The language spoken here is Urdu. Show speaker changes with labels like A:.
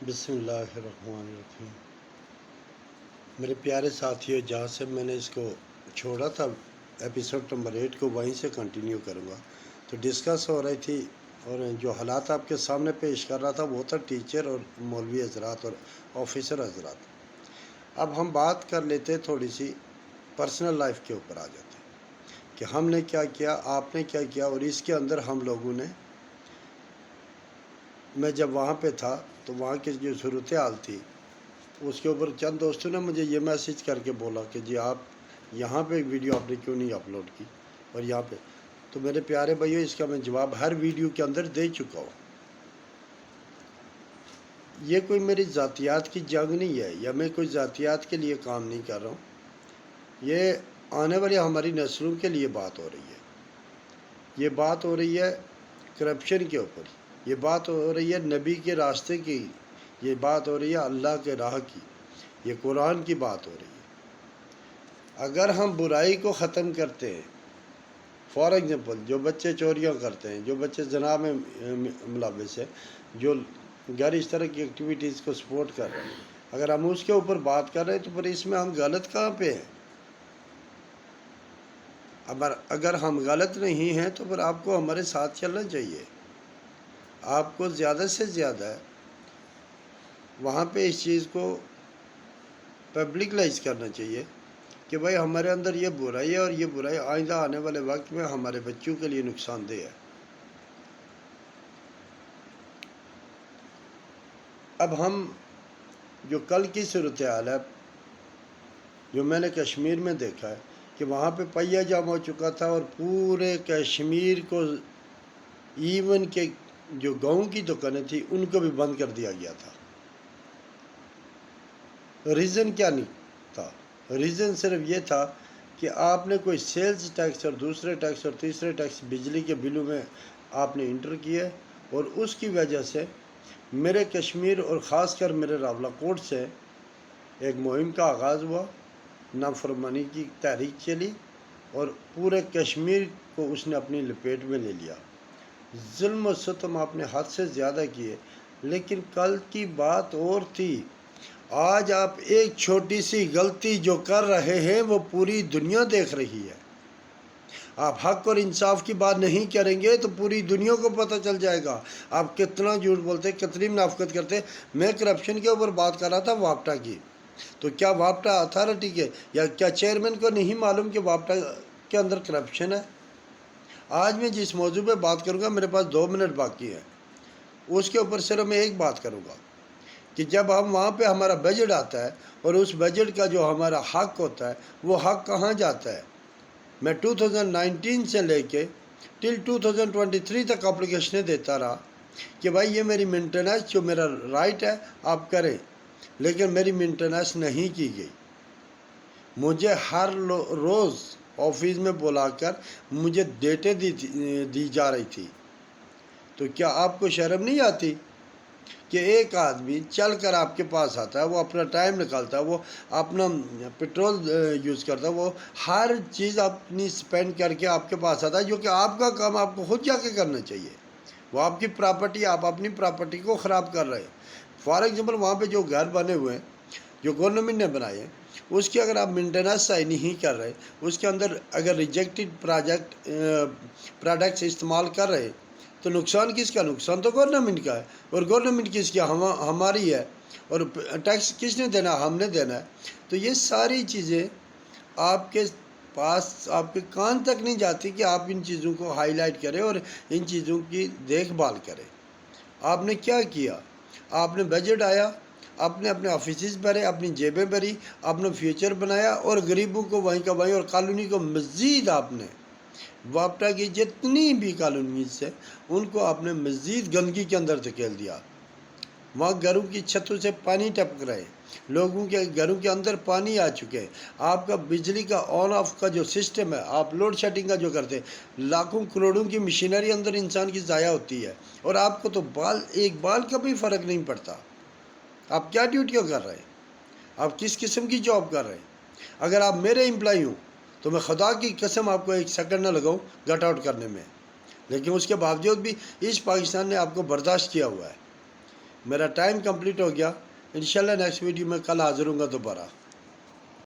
A: بسم اللہ الرحمن الرحیم۔ میرے پیارے ساتھیوں، جہاں سے میں نے اس کو چھوڑا تھا ایپیسوڈ نمبر 8 کو وہیں سے کنٹینیو کروں گا۔ تو ڈسکس ہو رہی تھی اور جو حالات آپ کے سامنے پیش کر رہا تھا وہ تھا ٹیچر اور مولوی حضرات اور آفیسر حضرات۔ اب ہم بات کر لیتے تھوڑی سی پرسنل لائف کے اوپر آ جاتے کہ ہم نے کیا کیا، آپ نے کیا کیا، اور اس کے اندر ہم لوگوں نے، میں جب وہاں پہ تھا تو وہاں کی جو صورتحال تھی اس کے اوپر چند دوستوں نے مجھے یہ میسیج کر کے بولا کہ جی آپ یہاں پہ ایک ویڈیو آپ نے کیوں نہیں اپلوڈ کی اور یہاں پہ۔ تو میرے پیارے بھائیو، اس کا میں جواب ہر ویڈیو کے اندر دے چکا ہوں۔ یہ کوئی میری ذاتیات کی جنگ نہیں ہے یا میں کوئی ذاتیات کے لیے کام نہیں کر رہا ہوں۔ یہ آنے والی ہماری نسلوں کے لیے بات ہو رہی ہے۔ یہ بات ہو رہی ہے کرپشن کے اوپر، یہ بات ہو رہی ہے نبی کے راستے کی، یہ بات ہو رہی ہے اللہ کے راہ کی، یہ قرآن کی بات ہو رہی ہے۔ اگر ہم برائی کو ختم کرتے ہیں، فار ایگزامپل جو بچے چوریاں کرتے ہیں، جو بچے زنا میں ملوث ہیں، جو غیر اس طرح کی ایکٹیویٹیز کو سپورٹ کر رہے ہیں، اگر ہم اس کے اوپر بات کر رہے ہیں تو پھر اس میں ہم غلط کہاں پہ ہیں؟ اگر ہم غلط نہیں ہیں تو پھر آپ کو ہمارے ساتھ چلنا چاہیے۔ آپ کو زیادہ سے زیادہ وہاں پہ اس چیز کو پبلکلائز کرنا چاہیے کہ بھائی ہمارے اندر یہ برائی ہے اور یہ برائی آئندہ آنے والے وقت میں ہمارے بچوں کے لیے نقصان دہ ہے۔ اب ہم جو کل کی صورتحال ہے، جو میں نے کشمیر میں دیکھا ہے کہ وہاں پہ پہیہ جام ہو چکا تھا اور پورے کشمیر کو، ایون کہ جو گاؤں کی دکانیں تھیں ان کو بھی بند کر دیا گیا تھا۔ ریزن کیا نہیں تھا؟ ریزن صرف یہ تھا کہ آپ نے کوئی سیلز ٹیکس اور دوسرے ٹیکس اور تیسرے ٹیکس بجلی کے بلوں میں آپ نے انٹر کیے، اور اس کی وجہ سے میرے کشمیر اور خاص کر میرے راولہ کوٹ سے ایک مہم کا آغاز ہوا، نافرمانی کی تحریک چلی اور پورے کشمیر کو اس نے اپنی لپیٹ میں لے لیا۔ ظلم و ستم آپ نے حد سے زیادہ کیے، لیکن کل کی بات اور تھی۔ آج آپ ایک چھوٹی سی غلطی جو کر رہے ہیں وہ پوری دنیا دیکھ رہی ہے۔ آپ حق اور انصاف کی بات نہیں کریں گے تو پوری دنیا کو پتہ چل جائے گا آپ کتنا جھوٹ بولتے، کتنی منافقت کرتے۔ میں کرپشن کے اوپر بات کر رہا تھا واپٹا کی، تو کیا واپٹا اتھارٹی کے یا کیا چیئرمین کو نہیں معلوم کہ واپٹا کے اندر کرپشن ہے؟ آج میں جس موضوع پہ بات کروں گا، میرے پاس 2 منٹ باقی ہیں، اس کے اوپر صرف میں ایک بات کروں گا کہ جب ہم وہاں پہ ہمارا بجٹ آتا ہے اور اس بجٹ کا جو ہمارا حق ہوتا ہے وہ حق کہاں جاتا ہے؟ میں 2019 سے لے کے ٹل 2023 تک اپلیکیشنیں دیتا رہا کہ بھائی یہ میری مینٹیننس جو میرا رائٹ ہے آپ کریں، لیکن میری مینٹیننس نہیں کی گئی۔ مجھے ہر روز آفس میں بلا کر مجھے ڈیٹیں دی جا رہی تھی۔ تو کیا آپ کو شرم نہیں آتی کہ ایک آدمی چل کر آپ کے پاس آتا ہے، وہ اپنا ٹائم نکالتا ہے، وہ اپنا پیٹرول یوز کرتا ہے، وہ ہر چیز اپنی سپینڈ کر کے آپ کے پاس آتا ہے، جو کہ آپ کا کام آپ کو خود جا کے کرنا چاہیے۔ وہ آپ کی پراپرٹی، آپ اپنی پراپرٹی کو خراب کر رہے ہیں۔ فار ایگزامپل وہاں پہ جو گھر بنے ہوئے ہیں جو گورنمنٹ نے بنائے ہیں، اس کی اگر آپ مینٹیننس صحیح نہیں کر رہے، اس کے اندر اگر ریجیکٹڈ پروڈکٹس استعمال کر رہے، تو نقصان کس کا؟ نقصان تو گورنمنٹ کا ہے، اور گورنمنٹ کس کی؟ ہماری ہے، اور ٹیکس کس نے دینا؟ ہم نے دینا ہے۔ تو یہ ساری چیزیں آپ کے پاس، آپ کے کان تک نہیں جاتی کہ آپ ان چیزوں کو ہائی لائٹ کریں اور ان چیزوں کی دیکھ بھال کریں۔ آپ نے کیا کیا؟ آپ نے بجٹ آیا، آپ نے اپنے آفیسز بھرے، اپنی جیبیں بھری، اپنا فیوچر بنایا، اور غریبوں کو وہیں کا وہیں، اور کالونی کو مزید آپ نے واپٹا کی جتنی بھی کالونیز سے ان کو آپ نے مزید گندگی کے اندر دھکیل دیا۔ وہاں گھروں کی چھتوں سے پانی ٹپک رہے، لوگوں کے گھروں کے اندر پانی آ چکے ہیں۔ آپ کا بجلی کا آن آف کا جو سسٹم ہے، آپ لوڈ شیڈنگ کا جو کرتے ہیں، لاکھوں کروڑوں کی مشینری اندر انسان کی ضائع ہوتی ہے، اور آپ کو تو ایک بال کا بھی فرق نہیں پڑتا۔ آپ کیا ڈیوٹیاں کر رہے ہیں؟ آپ کس قسم کی جاب کر رہے ہیں؟ اگر آپ میرے امپلائی ہوں تو میں خدا کی قسم آپ کو 1 سیکنڈ نہ لگاؤں گٹ آؤٹ کرنے میں، لیکن اس کے باوجود بھی اس پاکستان نے آپ کو برداشت کیا ہوا ہے۔ میرا ٹائم کمپلیٹ ہو گیا، انشاءاللہ نیکسٹ ویڈیو میں کل حاضر ہوں گا دوبارہ۔